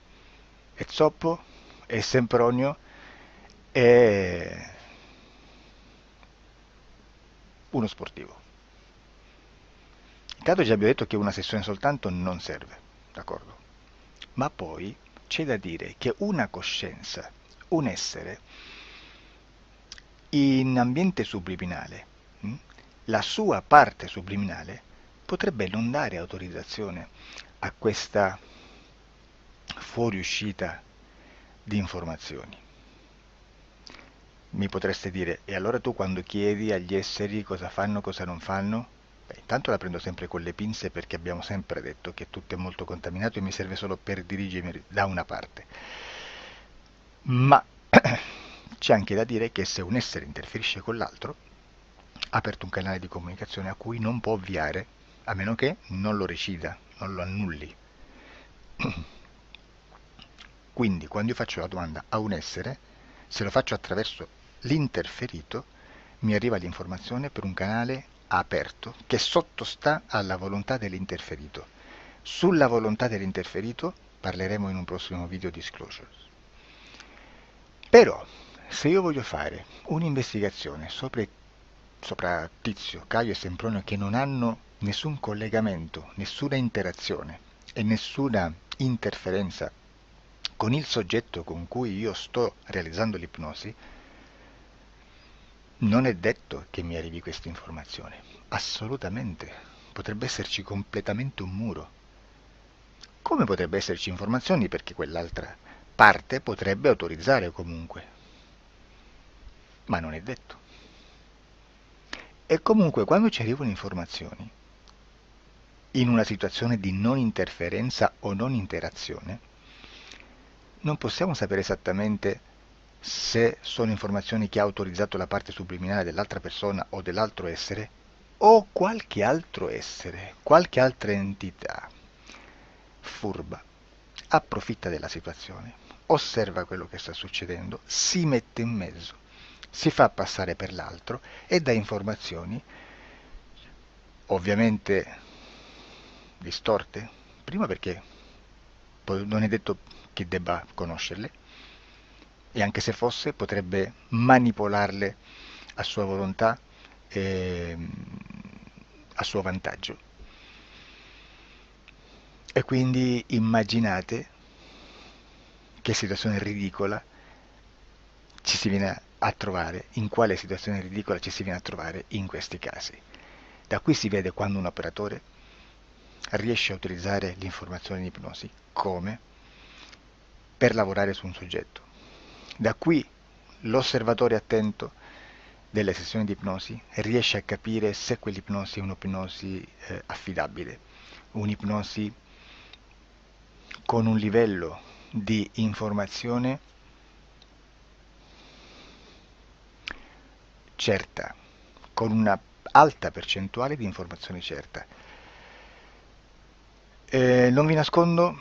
è zoppo e Sempronio è uno sportivo. Intanto già abbiamo detto che una sessione soltanto non serve, d'accordo? Ma poi c'è da dire che una coscienza, un essere, in ambiente subliminale, la sua parte subliminale potrebbe non dare autorizzazione a questa fuoriuscita di informazioni. Mi potreste dire, e allora tu quando chiedi agli esseri cosa fanno, cosa non fanno? Beh, intanto la prendo sempre con le pinze perché abbiamo sempre detto che tutto è molto contaminato e mi serve solo per dirigermi da una parte. Ma c'è anche da dire che se un essere interferisce con l'altro, ha aperto un canale di comunicazione a cui non può ovviare, a meno che non lo recida, non lo annulli. Quindi quando io faccio la domanda a un essere, se lo faccio attraverso l'interferito, mi arriva l'informazione per un canale aperto che sottostà alla volontà dell'interferito. Sulla volontà dell'interferito parleremo in un prossimo video disclosures. Però, se io voglio fare un'investigazione sopra Tizio, Caio e Sempronio che non hanno nessun collegamento, nessuna interazione e nessuna interferenza con il soggetto con cui io sto realizzando l'ipnosi, non è detto che mi arrivi questa informazione. Assolutamente. Potrebbe esserci completamente un muro. Come potrebbe esserci informazioni perché quell'altra parte potrebbe autorizzare comunque. Ma non è detto. E comunque quando ci arrivano informazioni, in una situazione di non interferenza o non interazione, non possiamo sapere esattamente se sono informazioni che ha autorizzato la parte subliminale dell'altra persona o dell'altro essere, o qualche altro essere, qualche altra entità furba, approfitta della situazione, osserva quello che sta succedendo, si mette in mezzo, si fa passare per l'altro e dà informazioni, ovviamente distorte, prima perché non è detto che debba conoscerle, e anche se fosse potrebbe manipolarle a sua volontà e a suo vantaggio. E quindi immaginate che situazione ridicola ci si viene a trovare, in quale situazione ridicola ci si viene a trovare in questi casi. Da qui si vede quando un operatore riesce a utilizzare l'informazione in ipnosi come per lavorare su un soggetto. Da qui l'osservatore attento delle sessioni di ipnosi riesce a capire se quell'ipnosi è un'ipnosi affidabile, un'ipnosi con un livello di informazione certa, con una alta percentuale di informazione certa. Non vi nascondo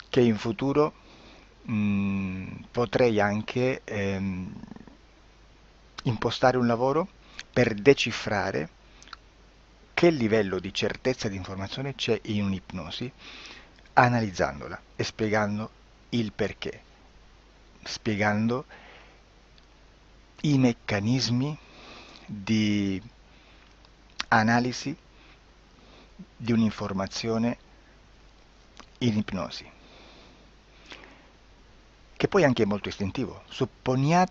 che in futuro potrei anche impostare un lavoro per decifrare che livello di certezza di informazione c'è in un'ipnosi, analizzandola e spiegando il perché, spiegando i meccanismi di analisi di un'informazione in ipnosi, che poi anche è molto istintivo. Supponiamo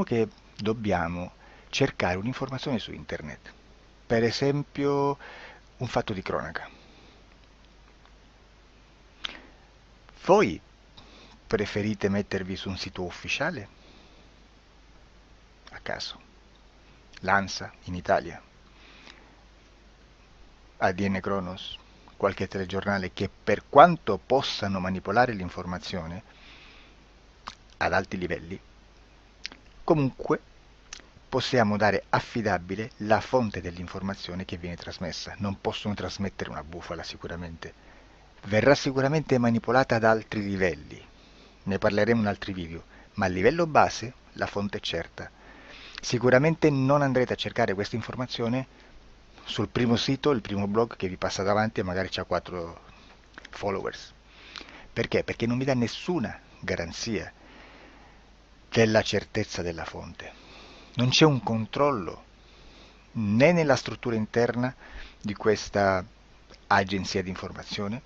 che dobbiamo cercare un'informazione su internet, per esempio un fatto di cronaca. Voi preferite mettervi su un sito ufficiale? A caso. L'ANSA in Italia, ADN Kronos, qualche telegiornale che per quanto possano manipolare l'informazione ad alti livelli, comunque possiamo dare affidabile la fonte dell'informazione che viene trasmessa. Non possono trasmettere una bufala sicuramente. Verrà sicuramente manipolata ad altri livelli. Ne parleremo in altri video, ma a livello base la fonte è certa. Sicuramente non andrete a cercare questa informazione sul primo sito, il primo blog che vi passa davanti e magari c'ha 4 followers. Perché? Perché non vi dà nessuna garanzia della certezza della fonte. Non c'è un controllo né nella struttura interna di questa agenzia di informazione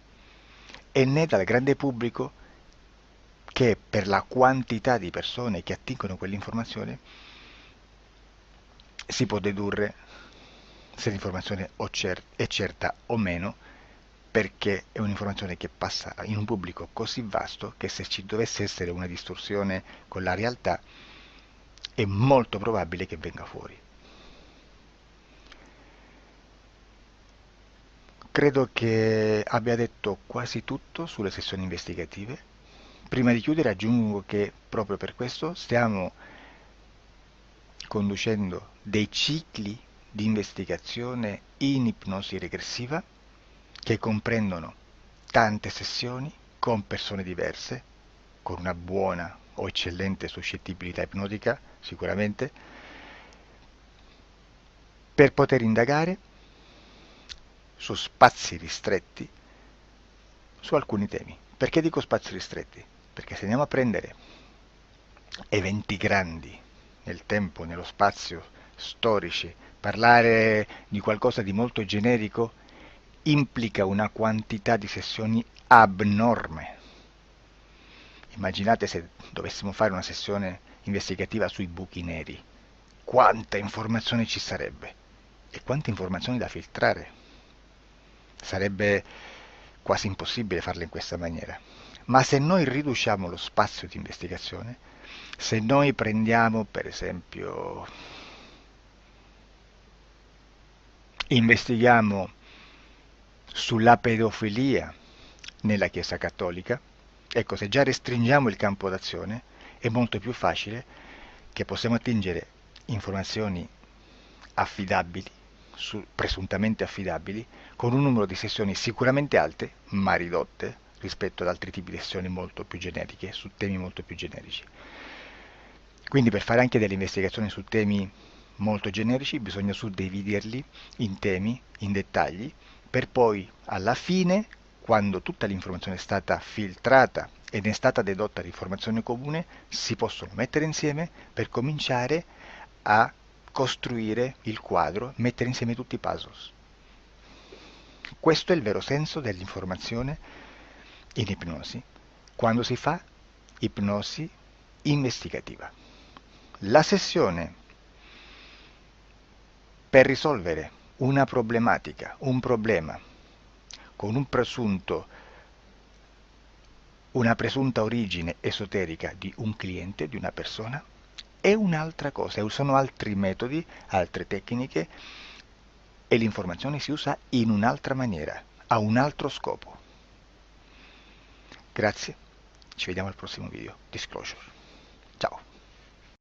e né dal grande pubblico, che per la quantità di persone che attingono quell'informazione si può dedurre se l'informazione è certa o meno, perché è un'informazione che passa in un pubblico così vasto che se ci dovesse essere una distorsione con la realtà è molto probabile che venga fuori. Credo che abbia detto quasi tutto sulle sessioni investigative. Prima di chiudere aggiungo che proprio per questo stiamo conducendo dei cicli di investigazione in ipnosi regressiva che comprendono tante sessioni con persone diverse, con una buona o eccellente suscettibilità ipnotica sicuramente, per poter indagare su spazi ristretti su alcuni temi. Perché dico spazi ristretti? Perché se andiamo a prendere eventi grandi nel tempo, nello spazio, storici, parlare di qualcosa di molto generico implica una quantità di sessioni abnorme. Immaginate se dovessimo fare una sessione investigativa sui buchi neri. Quanta informazione ci sarebbe e quante informazioni da filtrare. Sarebbe quasi impossibile farla in questa maniera. Ma se noi riduciamo lo spazio di investigazione, se noi prendiamo per esempio, investighiamo sulla pedofilia nella Chiesa Cattolica, ecco, se già restringiamo il campo d'azione è molto più facile che possiamo attingere informazioni affidabili, presuntamente affidabili, con un numero di sessioni sicuramente alte, ma ridotte rispetto ad altri tipi di sessioni molto più generiche, su temi molto più generici. Quindi per fare anche delle investigazioni su temi molto generici bisogna suddividerli in temi, in dettagli, per poi alla fine, quando tutta l'informazione è stata filtrata ed è stata dedotta di informazione comune, si possono mettere insieme per cominciare a costruire il quadro, mettere insieme tutti i puzzles. Questo è il vero senso dell'informazione in ipnosi, quando si fa ipnosi investigativa. La sessione per risolvere una problematica, un problema, con una presunta origine esoterica di un cliente, di una persona, è un'altra cosa, sono altri metodi, altre tecniche e l'informazione si usa in un'altra maniera, ha un altro scopo. Grazie, ci vediamo al prossimo video. Disclosure.